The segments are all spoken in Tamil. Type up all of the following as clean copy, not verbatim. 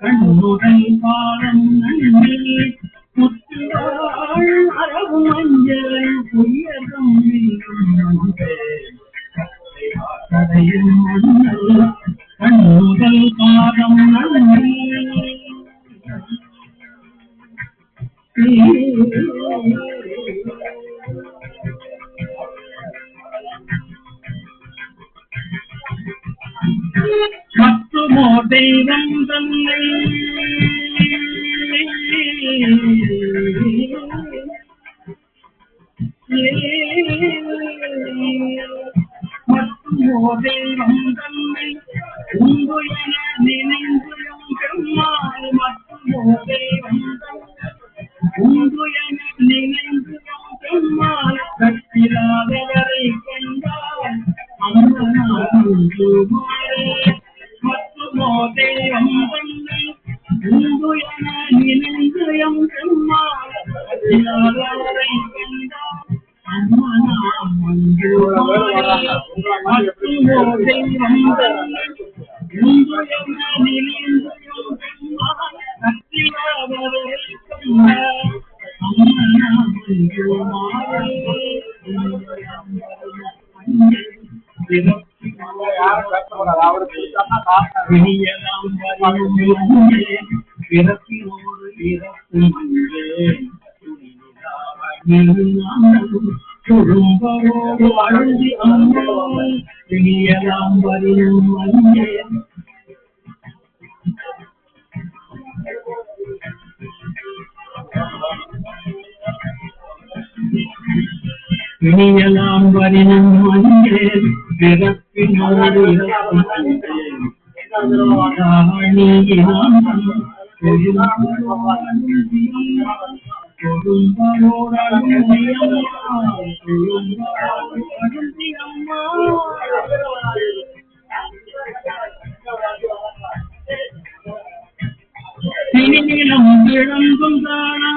கண்ணுடல் பாலம் நன்றி முத்துவாள் அரவு மஞ்சள் உயர்வும் கதையும் மன்னல் கண்ணுடல் பாலம் நன்றி மற்றுமோ தெய்வம் தன்னை மற்றுமோ தெய்வம் தன்னை உண்டு என நினைந்தும் பெருமாள் மற்றுமோ தெய்வம் உண்டு என நினைந்தும் பெருமாள் கட்டிலாதவரை கண்டால் அம்மனாருமாறே மற்றுமோ தெய்வம் தன்னை உண்டு என நினைந்தும் பெருமாள் கட்டிலாதவரை கண்டால் அம்மனாம் மஞ்சுமாறே மற்றுமோ தெய்வம் தன்னை உண்டு என நினைந்தும் பெருமாள் கட்டிலாதவரை கண்டால் அம்மனாம் மஞ்சுமாறே பிறப்பினோடு இறக்கும் குடும்பரோடு அழுதி அம்மாள் பிணியலாம் வரும் அங்கே பிணியலாம் வரினும் அங்கே பிறப்பினோடு இறக்கும் திணிலம் கிழங்கும் தானா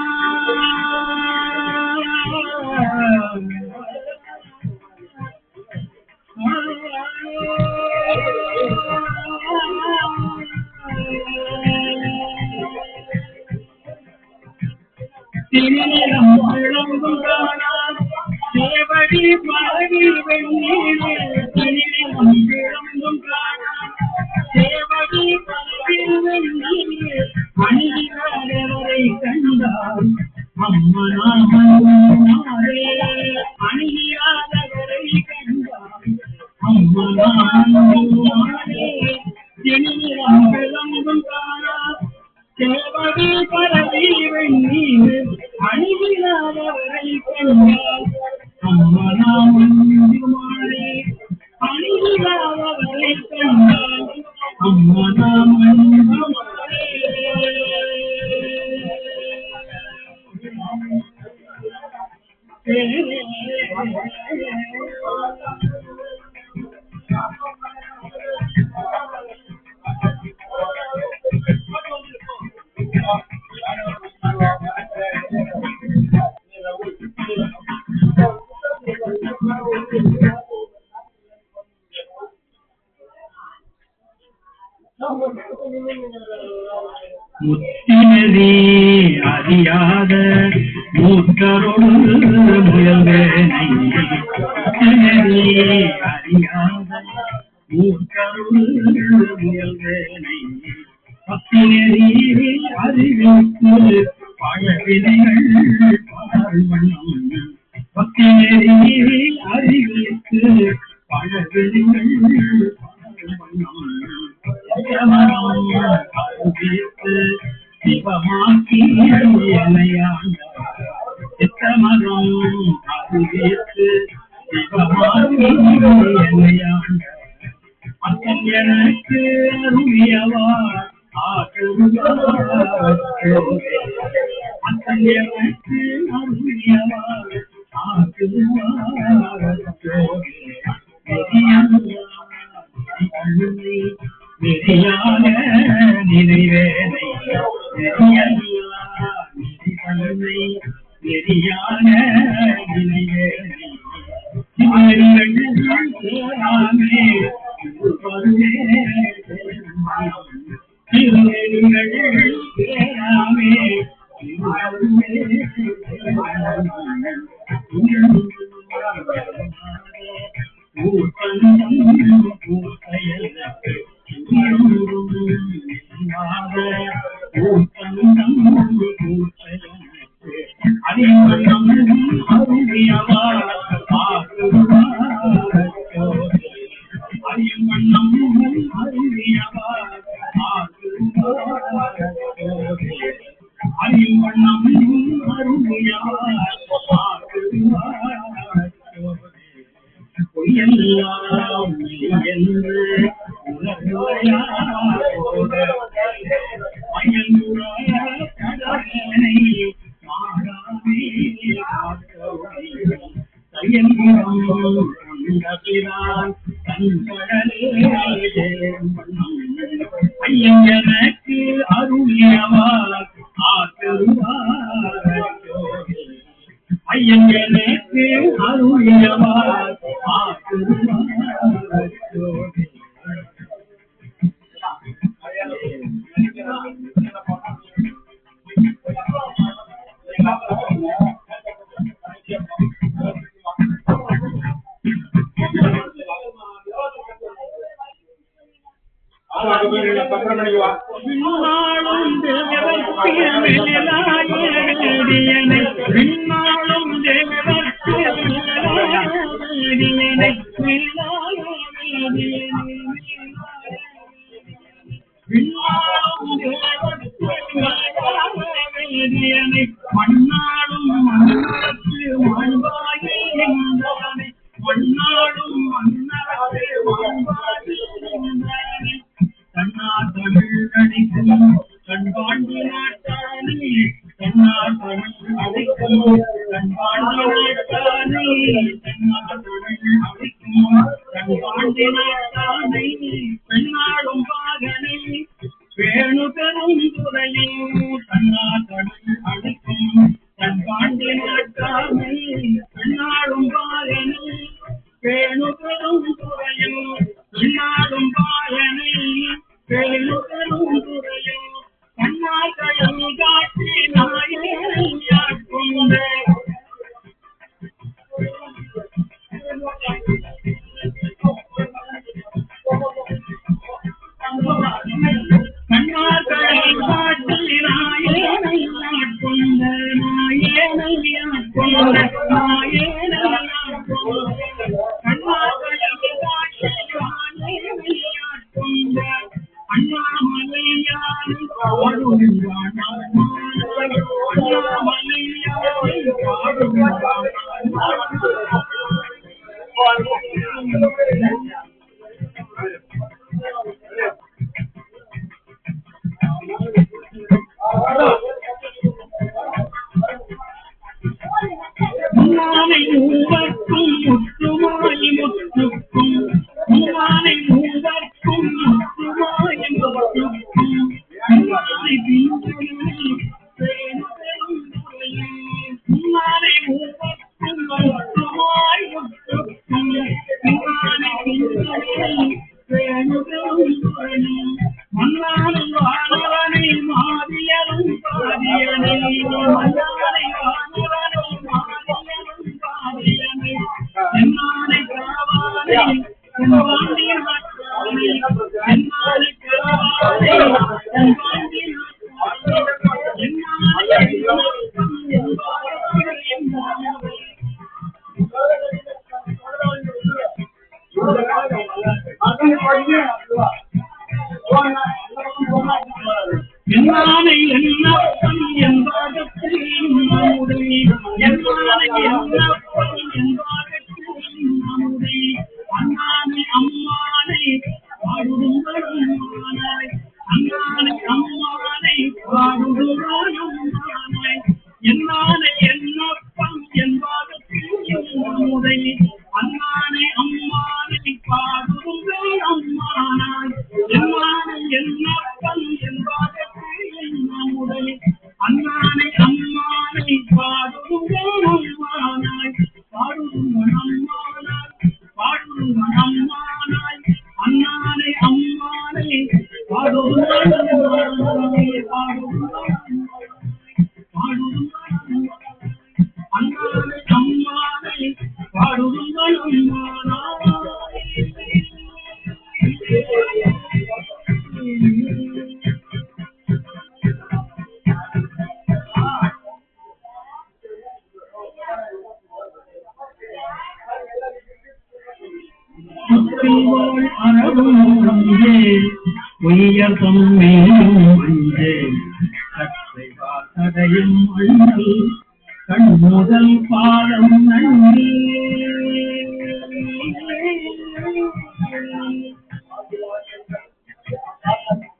திணிலம் கிழங்கும் தானா சேவடி பழகி வெண்ணீரே திணிலம் கிழங்கும் தானா சேவடி பழகி வெண்ணீரே அணிகிறாரவரை கண்டால் அம்மனாமே அணிகிறாரவரை கண்டால் அம்மனாமே திணிலம் கிழங்கும் தானா சேவடி பழகி வெண்ணீர் அணிகிறாரவரை கண்டால் அம்மனாமே அணிகிறாரவரை கண்டால் அம்மனாமே முத்தினரே அறியாத மூத்தரோடு முயல்வேனை முத்தினரே அறியாத மூத்தரோடு முயல்வேனை பத்தினரே அறிவித்து பழவினைகள் பால்வண்ணம் பத்தினரே அறிவித்து பழவினைகள் பால்வண்ணம் சிவமாக்கி என்னையாண்ட சித்தமகம் அறிவித்து சிவமாக்கி என்னையாண்ட மக்கள் எனக்கு அருளியவா ஆக்குவார் மக்கள் எனக்கு அருளியவா ஆக்குவார் நெறியான நினைவேனை நெறியான நினைவேனை திருநெறிகள் ஐயனுக்கு அருளியவார் ஐயனுக்கு அருளியவார் உயர்தம் மேலும் அஞ்சேன் கற்றை வாசடையும் அண்ணல் கண் முதல் பாதம் நன்றி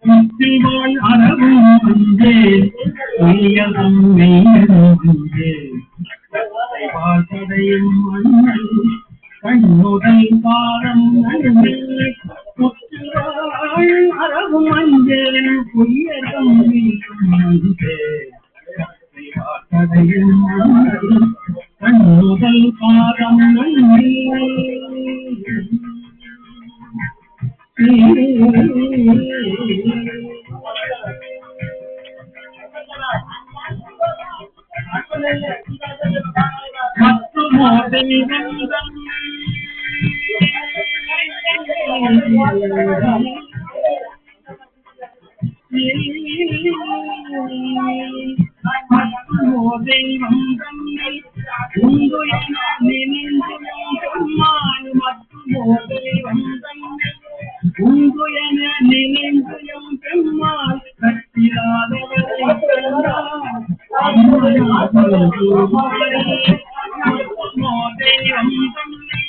முத்திவாள் அறவும் அஞ்சேன் உயர்தம் மேலும் அஞ்சேன் கற்றை வாசடையும் அண்ணல் கண் முதல் பாதம் நன்றி முத்திவாள் அறவும் அஞ்சேன் உயர்தம் மேலும் அஞ்சேன் கதையும் கண் முதல் பாதம் நன்றி மற்றுமோ தெய்வம் தெய்வம் தன்னை உண்டு என நினைந்தும் பெம்மாள் மற்றுமோ தெய்வம் தன்னை உண்டு என நினைந்தும் பெம்மாள் கட்டிலாதவரை கண்டார் மற்றுமோ தெய்வம் தன்னை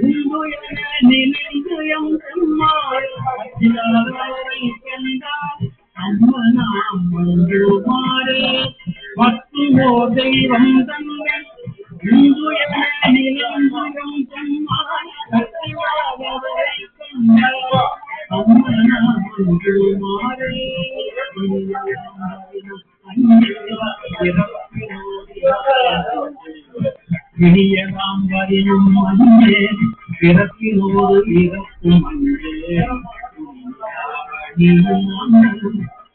உண்டு என நினைந்தும் பெம்மாள் கட்டிலாதவரை கண்டார் அம்மனாம் மங்குமாரே மற்றுமோ தெய்வம் தன்னை இந்து என நிலந்தும் பெம்மாள் கட்டிலாதவரை கண்டார் அம்மனாம் மங்குமாரே விடியலாம் வரையும் அஞ்சே பிறப்பினோடு இறக்கும் அஞ்சே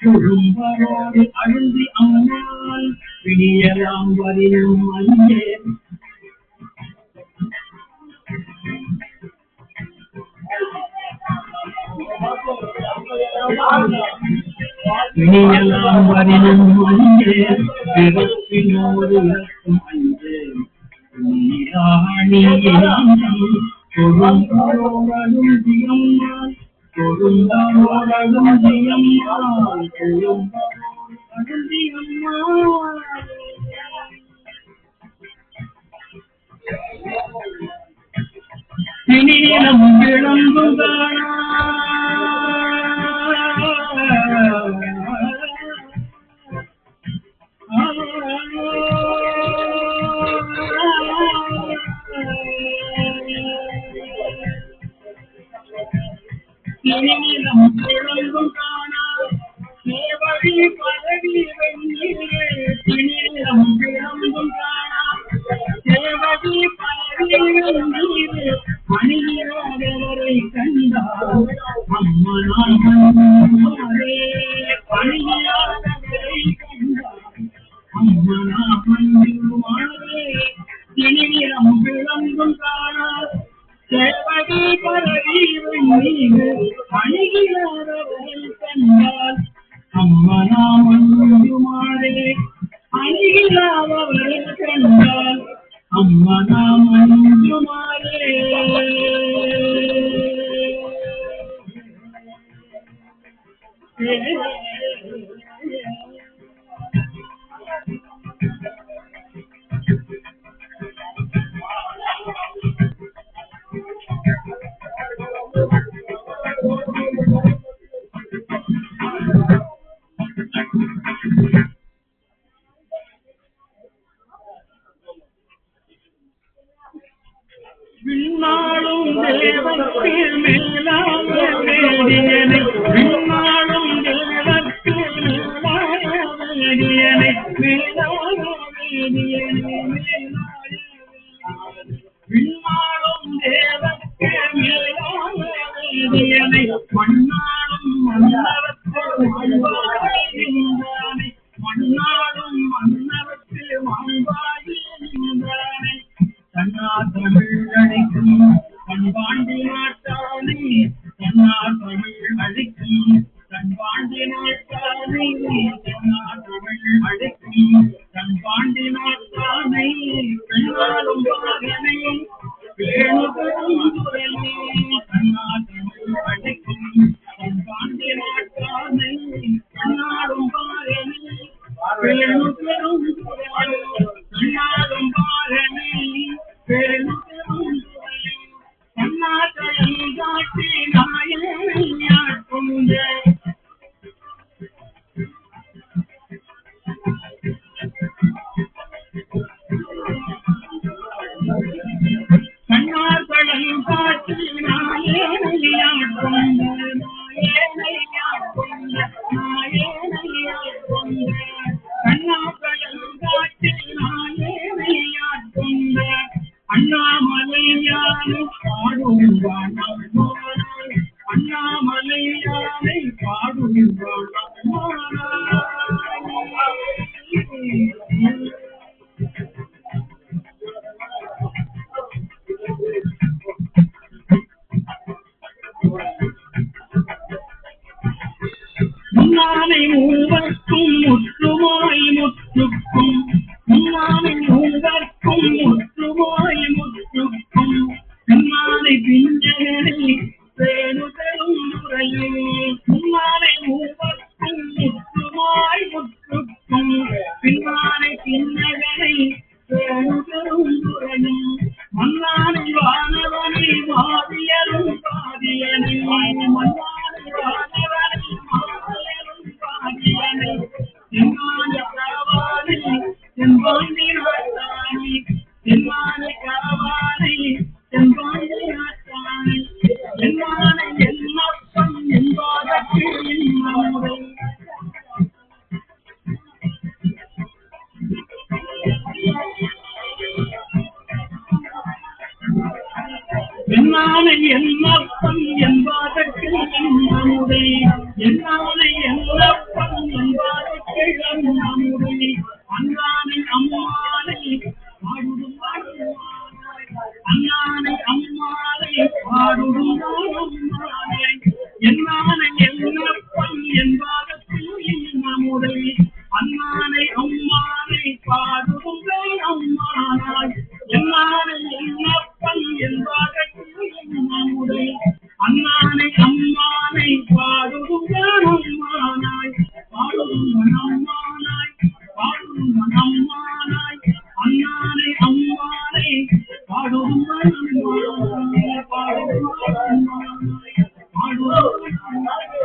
குடும்பரோடு அழுந்தி அம்மாள் விடியலாம் வரையும் அஞ்சே விடியலாம் வரையும் அஞ்சே பிறப்பினோடு இறக்கும் அஞ்சே கொடுந்தோரலும் தியம்மாள் கொடுந்தோரலும் தியம்மாள் கொடுந்தோரலும் தியம்மாள் தினீலம் விளங்குகானா தினீலம் விளங்குகானா சேவடி பரவி வெண்ணீரே தினீலம் விளங்குகானா சேவடி பரவி வெண்ணீரே அணியாதவரை கண்டார் அம்மனாம் மங்குமாரே அணியாதவரை கண்டார் அம்மனாம் மங்குமாரே தினீலம் விளங்குகானா சேவடி பரவி வெண்ணீரே அணியாதவரை கண்டார் அம்மனாம் மங்குமாரே அணியாதவரை கண்டார் அம்மனாம் மங்குமாரே விண்ணாளும் தேவர்க்கு மேலாக வேடியனை விண்ணாளும் தேவர்க்கு மேலாக வேடியனை மேலாக வேடியனை விண்ணாளும் தேவர்க்கு மேலாக வேடியனை மண்ணாளும் மன்னவர்க்கு வாழ்வாய் நின்றானை மண்ணாளும் மன்னவர்க்கு வாழ்வாய் நின்றானை தன்னா தமிழ் அழைக்கும் தன்பாண்டி நாட்டானை தன்னா தமிழ் அழைக்கும் தன்பாண்டி நாட்டானை தன்னா தமிழ் அழைக்கும் தன்பாண்டி நாட்டானை பெண்ணாலும் மகனையும் பேணுதலும் குரலே தன்னா தமிழ் அழைக்கும் தன்பாண்டி வேணு பெரும் கண்ணாடும் பாரணி வேணு பெரும் கண்ணாட்டையும் காட்டி நாயனையாட்கொண்ட கண்ணாட்டையும் காட்டி நாயனையாட்கொண்ட கண்ணாட்டையும் காட்டி நாயனையாட்கொண்ட அண்ணாமலையானை பாடுவான் அண்ணாமலையானை பாடுவான் முன்னானை மூவர்க்கும் முற்றுமாய் முற்றுக்கும் முன்னானை மூவர்க்கும் முற்றுமாய் முற்றுக்கும் பின்னானை பிஞ்சனை வேணு பெரும் முறையே முன்னானை மூவர்க்கும் முற்றுமாய் முற்றுக்கும் பின்னானை பின்னகனை வேணு பெரும் முறையே மன்னானை வானவனை வாதியரும் பாதியனை மன்னானை வானவனை வாதியரும் பாதியனை என்னான கரவானை செம்பாண்டி நாட்டானை என்னான கரவானை செம்பாண்டி நாட்டானை என்னான என்னப்பன் என்பாதற்கு என்னமுறை என்னானை என்னப்பன் என்பாதற்கு என்னமுறை என்னானை என்னப்பன் என்பாதற்கு என்னமுறை அண்ணானை அம்மானை பாடுடும் அண்ணானை அம்மானை பாடுடும் என்னானை என்னப்பன் என்பாதற்கு என்னமுறை அண்ணானை அம்மானை பாடுடும் அம்மானாய் என்னானை என்னப்பன் என்பாதற்கு என்னமுறை அண்ணானை அம்மானை பாடுடும் அம்மானாய் பாடுடும் அம்மானாய் பாடுடும் அம்மானாய் அண்ணானை அம்மானை பாடுடும் அம்மானாய் பாடுடும் அம்மானாய் பாடுடும் அண்ணானை அம்மானை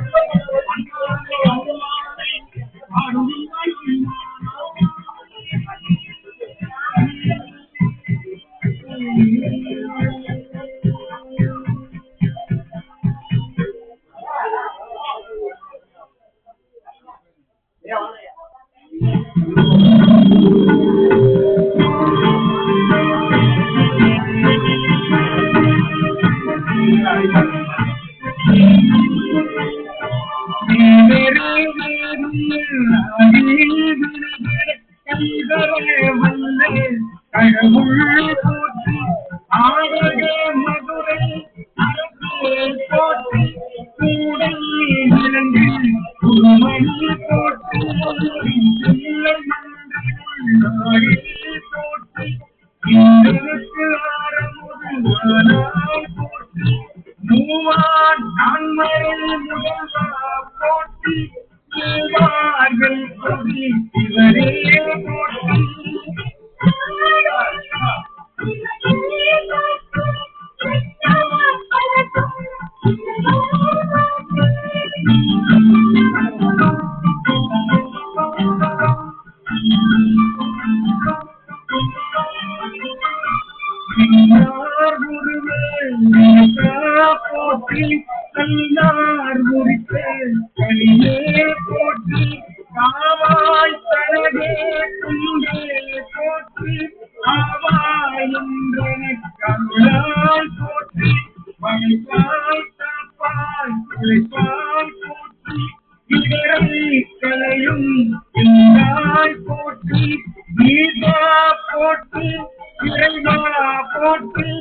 பாடுடும் போற்றி